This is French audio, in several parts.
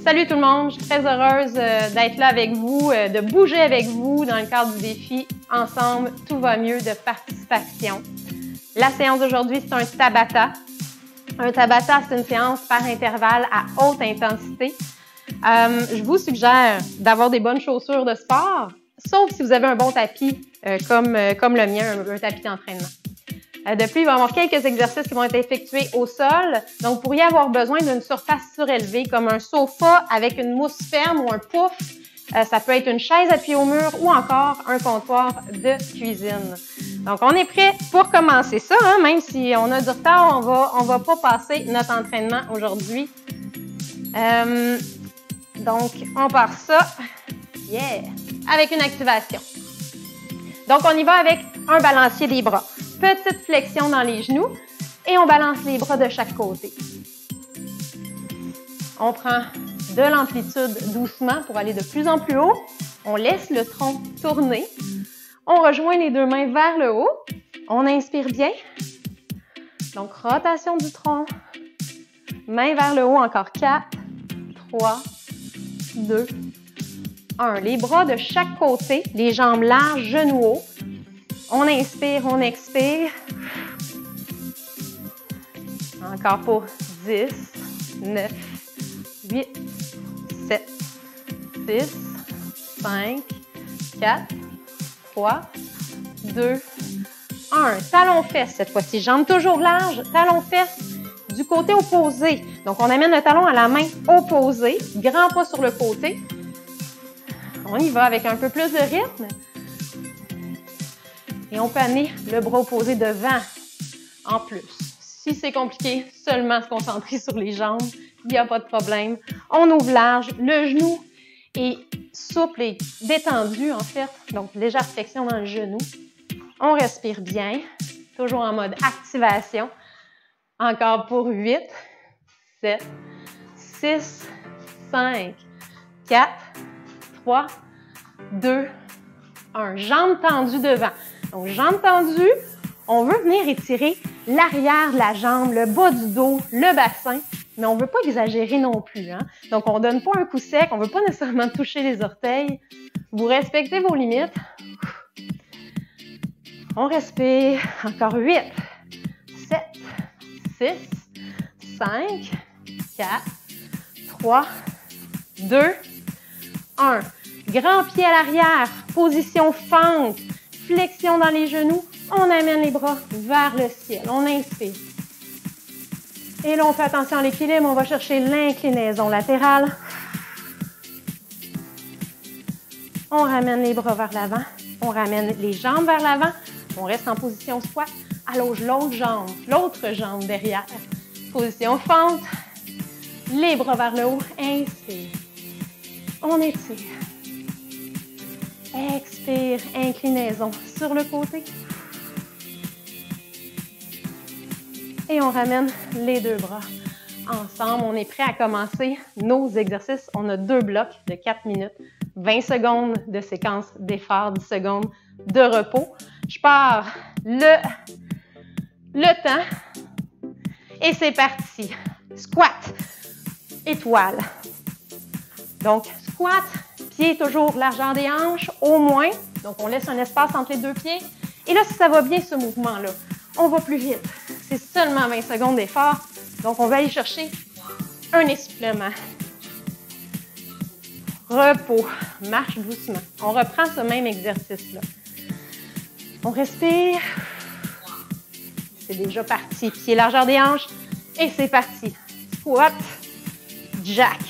Salut tout le monde, je suis très heureuse d'être là avec vous, de bouger avec vous dans le cadre du défi Ensemble, tout va mieux de participation. La séance d'aujourd'hui, c'est un Tabata. Un Tabata, c'est une séance par intervalle à haute intensité. Je vous suggère d'avoir des bonnes chaussures de sport, sauf si vous avez un bon tapis comme le mien, un tapis d'entraînement. De plus, il va y avoir quelques exercices qui vont être effectués au sol. Donc, vous pourriez avoir besoin d'une surface surélevée, comme un sofa avec une mousse ferme ou un pouf. Ça peut être une chaise appuyée au mur ou encore un comptoir de cuisine. Donc, on est prêt pour commencer ça, hein? Même si on a du retard, on va pas passer notre entraînement aujourd'hui. Donc, on part ça, avec une activation. Donc, on y va avec un balancier des bras. Petite flexion dans les genoux et on balance les bras de chaque côté. On prend de l'amplitude doucement pour aller de plus en plus haut. On laisse le tronc tourner. On rejoint les deux mains vers le haut. On inspire bien. Donc, rotation du tronc. Main vers le haut, encore 4, 3, 2, 1. Les bras de chaque côté, les jambes larges, genoux hauts. On inspire, on expire. Encore pour 10, 9, 8, 7, 6, 5, 4, 3, 2, 1. Talon-fesse cette fois-ci. Jambes toujours larges, talon-fesse du côté opposé. Donc, on amène le talon à la main opposée. Grand pas sur le côté. On y va avec un peu plus de rythme. Et on peut amener le bras opposé devant en plus. Si c'est compliqué, seulement se concentrer sur les jambes, il n'y a pas de problème. On ouvre large, le genou est souple et détendu en fait, donc légère flexion dans le genou. On respire bien, toujours en mode activation. Encore pour 8, 7, 6, 5, 4, 3, 2, 1. Jambes tendues devant. Donc, jambes tendues, on veut venir étirer l'arrière de la jambe, le bas du dos, le bassin, mais on ne veut pas exagérer non plus. Hein? Donc, on ne donne pas un coup sec, on ne veut pas nécessairement toucher les orteils. Vous respectez vos limites. On respire. Encore 8, 7, 6, 5, 4, 3, 2, 1. Grand pied à l'arrière, position fente. Flexion dans les genoux, on amène les bras vers le ciel. On inspire. Et là, on fait attention à l'équilibre. On va chercher l'inclinaison latérale. On ramène les bras vers l'avant. On ramène les jambes vers l'avant. On reste en position squat. Allonge l'autre jambe derrière. Position fente. Les bras vers le haut. Inspire. On étire. Expire, inclinaison sur le côté. Et on ramène les deux bras ensemble. On est prêt à commencer nos exercices. On a 2 blocs de 4 minutes, 20 secondes de séquence d'effort, 10 secondes de repos. Je pars le temps et c'est parti. Squat, étoile. Donc, squat. Pieds toujours largeur des hanches, au moins. Donc, on laisse un espace entre les deux pieds. Et là, si ça va bien, ce mouvement-là, on va plus vite. C'est seulement 20 secondes d'effort. Donc, on va aller chercher un essoufflement. Repos. Marche doucement. On reprend ce même exercice-là. On respire. C'est déjà parti. Pieds largeur des hanches. Et c'est parti. Squat. Jack.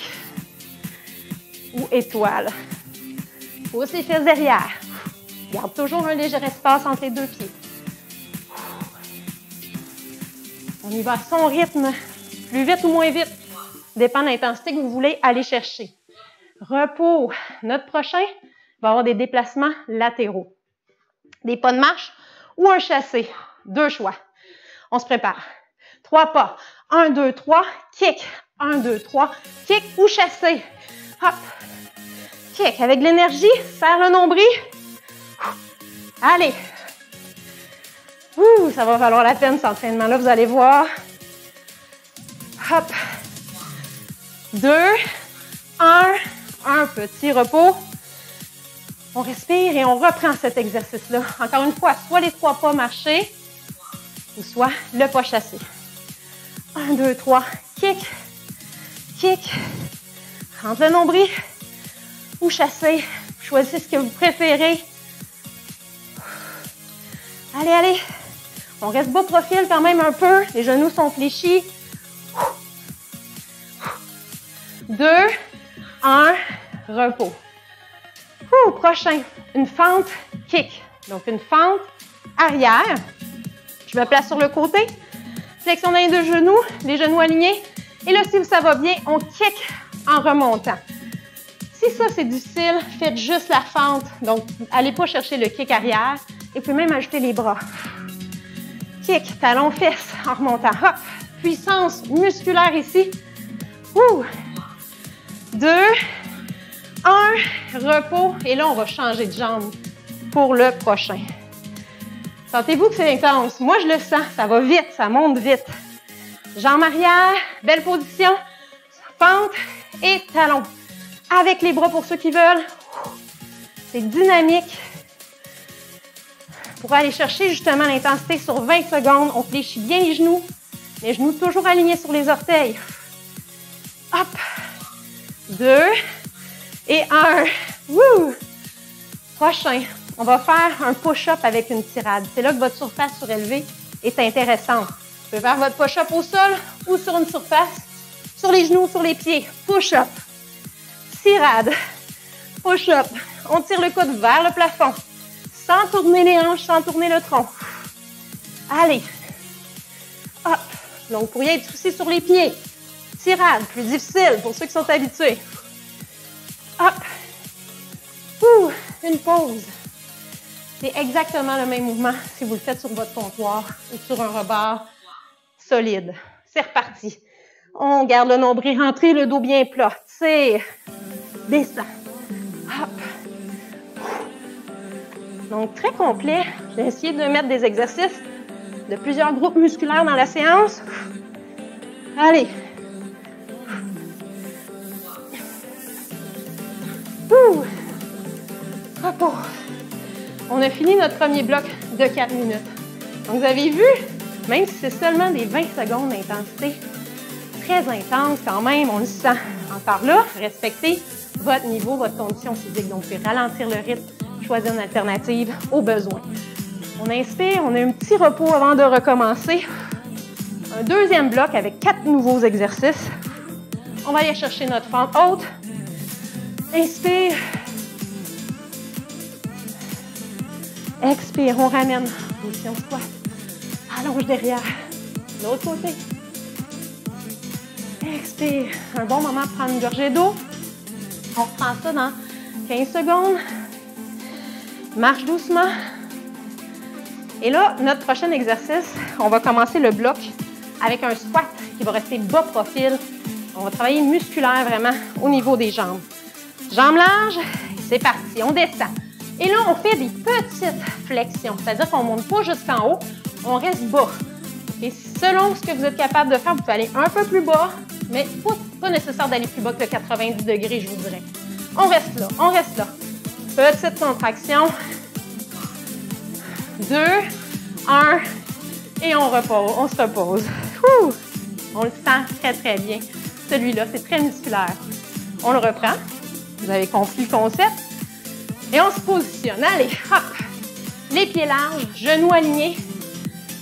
Ou étoile. Pousse les fesses derrière. Garde toujours un léger espace entre les deux pieds. On y va à son rythme, plus vite ou moins vite, dépend de l'intensité que vous voulez aller chercher. Repos. Notre prochain va avoir des déplacements latéraux. Des pas de marche ou un chassé. 2 choix. On se prépare. 3 pas. 1, 2, 3, kick. 1, 2, 3, kick ou chassé. Hop. Kick. Avec de l'énergie, serre le nombril. Allez. Ça va valoir la peine, cet entraînement-là, vous allez voir. Hop. 2, Un petit repos. On respire et on reprend cet exercice-là. Encore une fois, soit les 3 pas marchés, ou soit le pas chassé. 1, 2, 3, kick, kick, rentre le nombril, ou chasser. Choisissez ce que vous préférez. Allez, allez. On reste bas profil quand même un peu. Les genoux sont fléchis. 2, 1, repos. Prochain, une fente kick. Donc, une fente arrière. Je me place sur le côté. Flexion dans les 2 genoux, les genoux alignés. Et là, si ça va bien, on kick en remontant. Si ça, c'est difficile, faites juste la fente. Donc, allez pas chercher le kick arrière. Et puis même ajouter les bras. Kick, talon, fesse en remontant. Hop, puissance musculaire ici. 2, 1, repos. Et là, on va changer de jambe pour le prochain. Sentez-vous que c'est intense? Moi, je le sens. Ça va vite, ça monte vite. Jambes arrière, belle position. Fente et talon. Avec les bras pour ceux qui veulent. C'est dynamique. Pour aller chercher justement l'intensité sur 20 secondes, on fléchit bien les genoux toujours alignés sur les orteils. Hop! 2 et 1. Wouh! Prochain, on va faire un push-up avec une tirade. C'est là que votre surface surélevée est intéressante. Vous pouvez faire votre push-up au sol ou sur une surface, sur les genoux, sur les pieds. Push-up. Tirade. Push-up. On tire le coude vers le plafond. Sans tourner les hanches, sans tourner le tronc. Allez. Hop. Donc, vous pourriez être aussi sur les pieds. Tirade, plus difficile pour ceux qui sont habitués. Hop. Une pause. C'est exactement le même mouvement si vous le faites sur votre comptoir ou sur un rebord solide. C'est reparti. On garde le nombril rentré, le dos bien plat. Tire. Descend. Hop. Donc, très complet. J'ai essayé de mettre des exercices de plusieurs groupes musculaires dans la séance. Allez. Repos. On a fini notre premier bloc de 4 minutes. Donc, vous avez vu, même si c'est seulement des 20 secondes d'intensité, très intense quand même, on le sent. Encore là, respectez votre niveau, votre condition physique. Donc, vous pouvez ralentir le rythme, choisir une alternative au besoin. On inspire, on a un petit repos avant de recommencer. Un deuxième bloc avec 4 nouveaux exercices. On va aller chercher notre fente haute. Inspire. Expire, on ramène. Position squat. Allonge derrière. De l'autre côté. Expire. Un bon moment pour prendre une gorgée d'eau. On reprend ça dans 15 secondes. Marche doucement. Et là, notre prochain exercice, on va commencer le bloc avec un squat qui va rester bas profil. On va travailler musculaire vraiment au niveau des jambes. Jambes larges, c'est parti, on descend. Et là, on fait des petites flexions, c'est-à-dire qu'on ne monte pas jusqu'en haut, on reste bas. Et selon ce que vous êtes capable de faire, vous pouvez aller un peu plus bas, mais pas nécessaire d'aller plus bas que 90 degrés, je vous dirais. On reste là, on reste là. Petite contraction. 2, 1, et on repose, on se repose. On le sent très, très bien. Celui-là, c'est très musculaire. On le reprend. Vous avez compris le concept. Et on se positionne. Allez, hop! Les pieds larges, genoux alignés.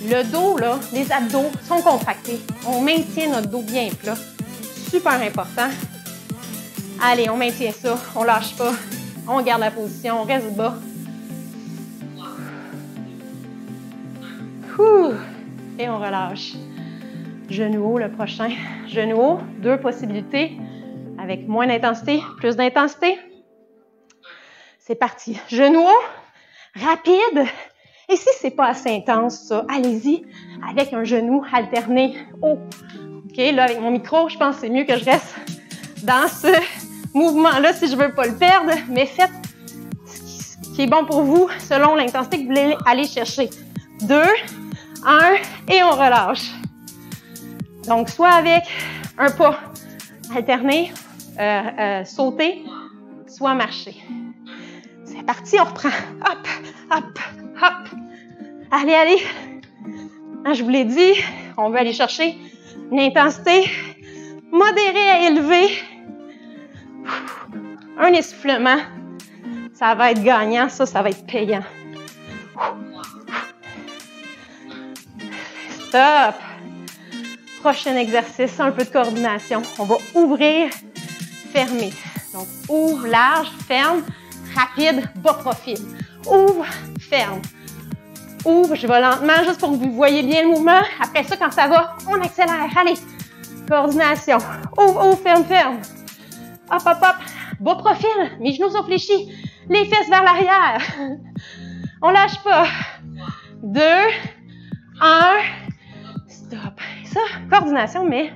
Le dos, là, les abdos sont contractés. On maintient notre dos bien plat. Super important. Allez, on maintient ça. On lâche pas. On garde la position. On reste bas. Et on relâche. Genou haut, le prochain. Genou haut, 2 possibilités. Avec moins d'intensité, plus d'intensité. C'est parti. Genou haut, rapide. Et si c'est pas assez intense, ça, allez-y avec un genou alterné haut. OK, là, avec mon micro, je pense que c'est mieux que je reste dans ce mouvement-là si je veux pas le perdre. Mais faites ce qui est bon pour vous selon l'intensité que vous voulez aller chercher. 2, 1, et on relâche. Donc, soit avec un pas alterné sauter, soit marcher. C'est parti, on reprend. Hop, hop, hop. Allez, allez. Je vous l'ai dit, on veut aller chercher une intensité modérée à élevée. Un essoufflement, ça va être gagnant, ça va être payant. Stop. Prochain exercice, un peu de coordination. On va ouvrir, fermer. Donc, ouvre, large, ferme, rapide, bas profil. Ouvre, ferme. Ouvre, je vais lentement, juste pour que vous voyez bien le mouvement. Après ça, quand ça va, on accélère. Allez, coordination. Ouvre, ouvre, ferme, ferme. Hop, hop, hop. Bas profil, mes genoux sont fléchis. Les fesses vers l'arrière. On lâche pas. 2, 1, stop. Ça, coordination, mais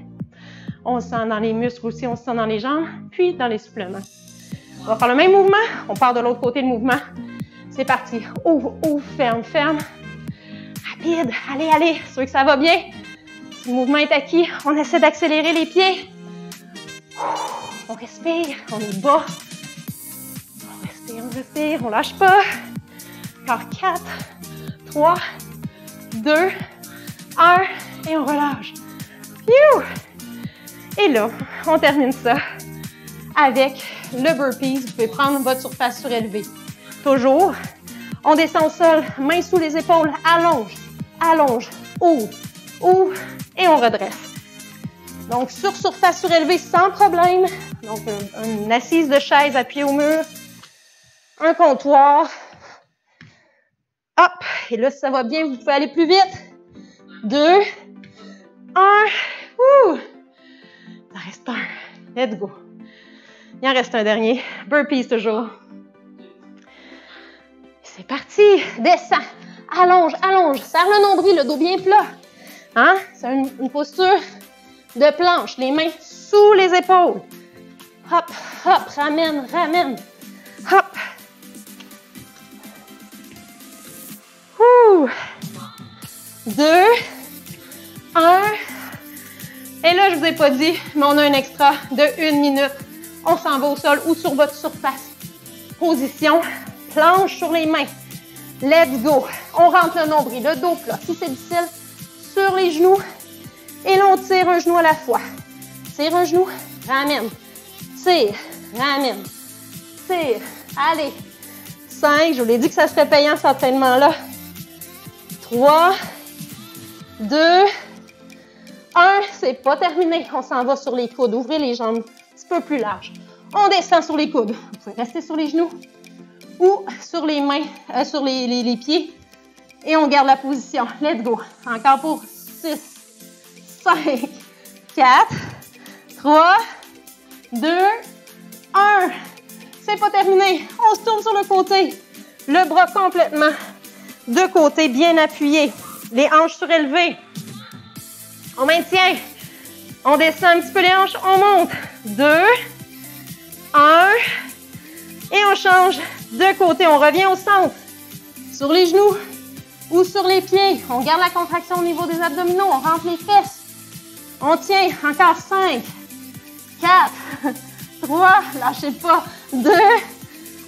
on se sent dans les muscles aussi, on se sent dans les jambes, puis dans l'essoufflement. On va faire le même mouvement. On part de l'autre côté le mouvement. C'est parti. Ouvre, ouvre, ferme, ferme. Rapide. Allez, allez. Sûr que ça va bien. Si le mouvement est acquis, on essaie d'accélérer les pieds. On respire. On est bas. On respire. On lâche pas. Encore 4, 3, 2, 1. Et on relâche. Phew! Et là, on termine ça avec le burpees. Vous pouvez prendre votre surface surélevée. Toujours, on descend au sol, mains sous les épaules, allonge, allonge, ouvre, ouvre et on redresse. Donc, sur surface surélevée sans problème. Donc, une assise de chaise appuyée au mur, un comptoir. Hop, et là, si ça va bien, vous pouvez aller plus vite. 2, 1, ça reste un. Let's go. Il en reste un dernier. Burpees toujours. C'est parti. Descends. Allonge, allonge. Serre le nombril, le dos bien plat. Hein? C'est une posture de planche. Les mains sous les épaules. Hop, hop. Ramène, ramène. Hop. Ouh. 2, 1. Et là, je ne vous ai pas dit, mais on a un extra de 1 minute. On s'en va au sol ou sur votre surface. Position, planche sur les mains. Let's go. On rentre le nombril, le dos plat. Si c'est difficile, sur les genoux. Et là, on tire un genou à la fois. Tire un genou, ramène. Tire, ramène. Tire. Allez. 5, je vous l'ai dit que ça serait payant cet entraînement-là. 3, 2, 1, c'est pas terminé. On s'en va sur les coudes. Ouvrez les jambes un petit peu plus larges. On descend sur les coudes. Vous pouvez rester sur les genoux ou sur les mains, sur les pieds. Et on garde la position. Let's go. Encore pour 6, 5, 4, 3, 2, 1. C'est pas terminé. On se tourne sur le côté. Le bras complètement de côté, bien appuyé. Les hanches surélevées. On maintient. On descend un petit peu les hanches. On monte. 2, 1. Et on change de côté. On revient au centre. Sur les genoux ou sur les pieds. On garde la contraction au niveau des abdominaux. On rentre les fesses. On tient. Encore 5, 4, 3. Lâchez pas. 2,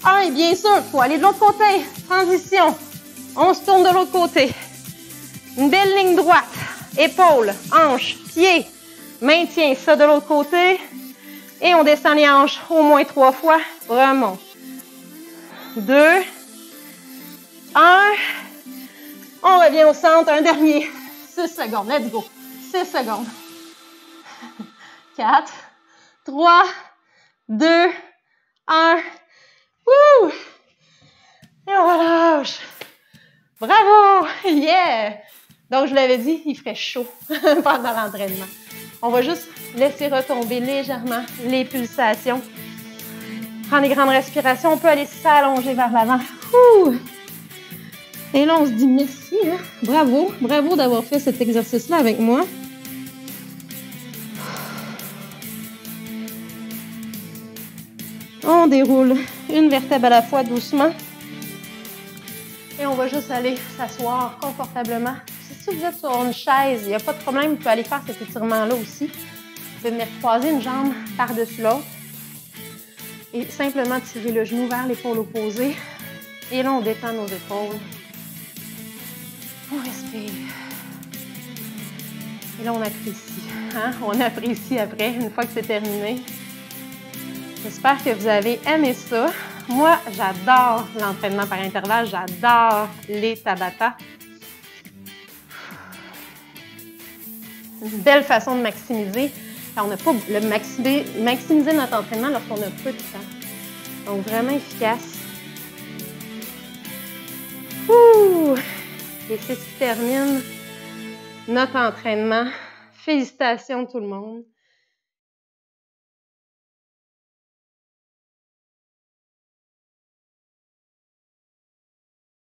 1. Et bien sûr, il faut aller de l'autre côté. Transition. On se tourne de l'autre côté. Une belle ligne droite. Épaules, hanches, pieds. Maintient ça de l'autre côté. Et on descend les hanches au moins 3 fois. Remonte. 2, 1. On revient au centre. Un dernier. 6 secondes. Let's go. 6 secondes. 4, 3, 2, 1. Wouh! Et on relâche. Bravo! Yeah! Donc, je l'avais dit, il ferait chaud pendant l'entraînement. On va juste laisser retomber légèrement les pulsations. Prendre des grandes respirations. On peut aller s'allonger vers l'avant. Et là, on se dit merci. Hein? Bravo. Bravo d'avoir fait cet exercice-là avec moi. On déroule une vertèbre à la fois doucement. Et on va juste aller s'asseoir confortablement. Si vous êtes sur une chaise, il n'y a pas de problème, vous pouvez aller faire cet étirement-là aussi. Vous pouvez venir croiser une jambe par-dessus l'autre. Et simplement tirer le genou vers l'épaule opposée. Et là, on détend nos épaules. On respire. Et là, on apprécie. Hein? On apprécie après, une fois que c'est terminé. J'espère que vous avez aimé ça. Moi, j'adore l'entraînement par intervalle. J'adore les Tabata. Une belle façon de maximiser. Quand on n'a pas maximiser notre entraînement lorsqu'on a peu de temps. Donc, vraiment efficace. Ouh! Et c'est ce qui termine notre entraînement. Félicitations tout le monde.